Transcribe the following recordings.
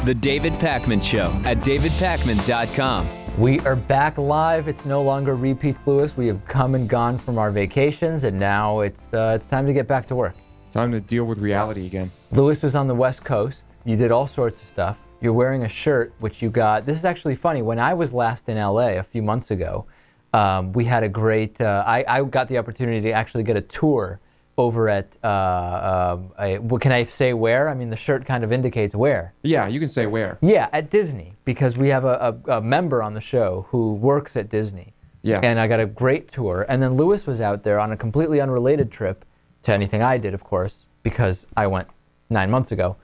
The David Pakman Show at davidpakman.com. We are back live. It's no longer repeats, Lewis. We have come and gone from our vacations, and now it's time to get back to work. Time to deal with reality again. Lewis was on the West Coast. You did all sorts of stuff. You're wearing a shirt, which you got. This is actually funny. When I was last in LA a few months ago, we had a great, I got the opportunity to actually get a tour over at, well, can I say where? I mean, the shirt kind of indicates where. Yeah, you can say where. Yeah, at Disney, because we have a member on the show who works at Disney. Yeah. And I got a great tour. And then Lewis was out there on a completely unrelated trip to anything I did, of course, because I went 9 months ago.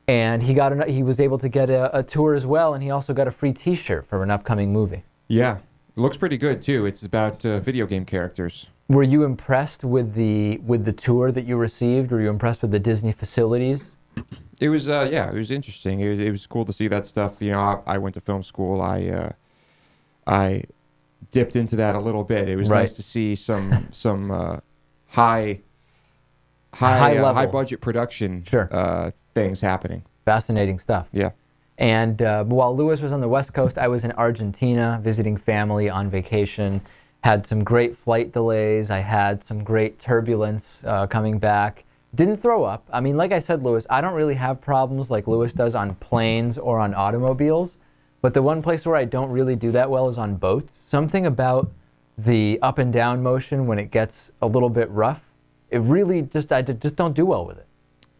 And he was able to get a tour as well, and he also got a free T-shirt for an upcoming movie. Yeah, it looks pretty good too. It's about video game characters. Were you impressed with the tour that you received? Were you impressed with the Disney facilities? It was yeah, it was interesting. It was cool to see that stuff. You know, I went to film school. I dipped into that a little bit. It was nice to see some high budget production things happening. Fascinating stuff. Yeah. And while Lewis was on the West Coast, I was in Argentina visiting family on vacation. Had some great flight delays. I had some great turbulence coming back. Didn't throw up. I mean, like I said, Lewis, I don't really have problems like Lewis does on planes or on automobiles. But the one place where I don't really do that well is on boats. Something about the up and down motion when it gets a little bit rough, it really I just don't do well with it.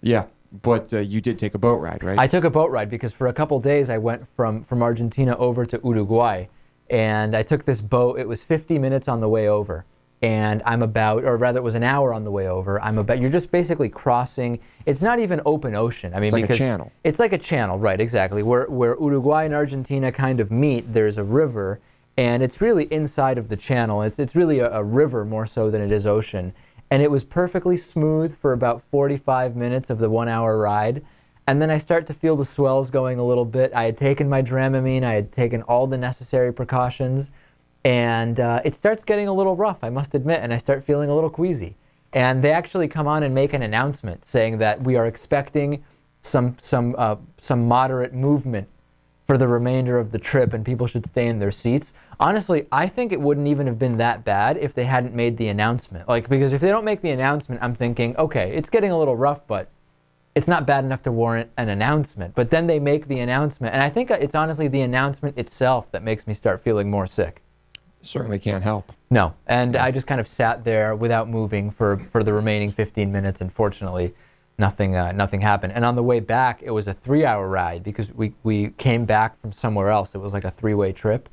Yeah, but you did take a boat ride, right? I took a boat ride because for a couple days I went from Argentina over to Uruguay. And I took this boat. It was 50 minutes on the way over. And I'm about, or rather it was an hour on the way over. You're just basically crossing. It's not even open ocean. I mean, it's like because a channel. It's like a channel, right, exactly. Where Uruguay and Argentina kind of meet, there's a river. And it's really inside of the channel. It's really a river more so than it is ocean. And it was perfectly smooth for about 45 minutes of the 1 hour ride. And then I start to feel the swells going a little bit. I had taken my Dramamine. I had taken all the necessary precautions. And it starts getting a little rough, I must admit, and I start feeling a little queasy. And they actually come on and make an announcement saying that we are expecting some moderate movement for the remainder of the trip, and people should stay in their seats. Honestly, I think it wouldn't even have been that bad if they hadn't made the announcement. Because if they don't make the announcement, I'm thinking, okay, it's getting a little rough, but it's not bad enough to warrant an announcement. But then they make the announcement, and I think it's honestly the announcement itself that makes me start feeling more sick. Certainly can't help. No, and I just kind of sat there without moving for the remaining 15 minutes, and fortunately, nothing happened. And on the way back, it was a 3 hour ride because we came back from somewhere else. It was like a 3-way trip.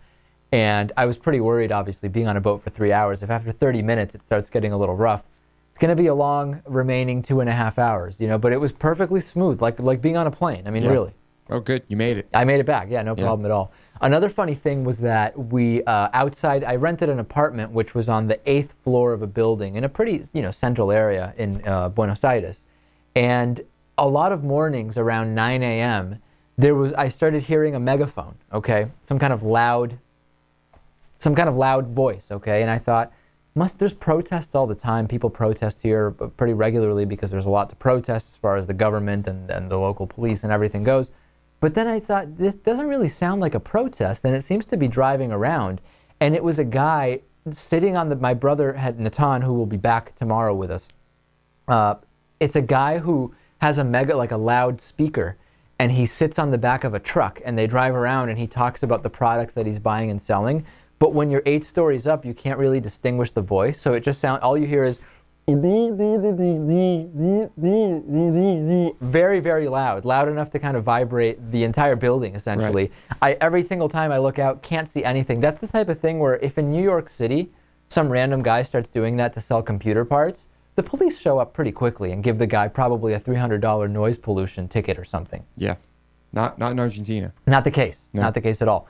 And I was pretty worried, obviously, being on a boat for 3 hours. If after 30 minutes it starts getting a little rough, it's going to be a long remaining 2.5 hours, but it was perfectly smooth, like being on a plane. I mean, really. Oh, good. You made it. I made it back. Yeah, no problem at all. Another funny thing was that we, outside, I rented an apartment which was on the 8th floor of a building in a pretty, central area in Buenos Aires. And a lot of mornings around 9 a.m., I started hearing a megaphone, okay? Some kind of loud voice, okay? And I thought, there's protests all the time. People protest here pretty regularly because there's a lot to protest as far as the government and the local police and everything goes. But then I thought, this doesn't really sound like a protest, and it seems to be driving around. And it was a guy sitting on my brother had Natan, who will be back tomorrow with us. It's a guy who has a loud speaker, and he sits on the back of a truck, and they drive around, and he talks about the products that he's buying and selling. But when you're 8 stories up, you can't really distinguish the voice. So it just all you hear is very, very loud enough to kind of vibrate the entire building, essentially. Right. Every single time I look out, can't see anything. That's the type of thing where if in New York City, some random guy starts doing that to sell computer parts, the police show up pretty quickly and give the guy probably a $300 noise pollution ticket or something. Yeah. Not in Argentina. Not the case. No. Not the case at all.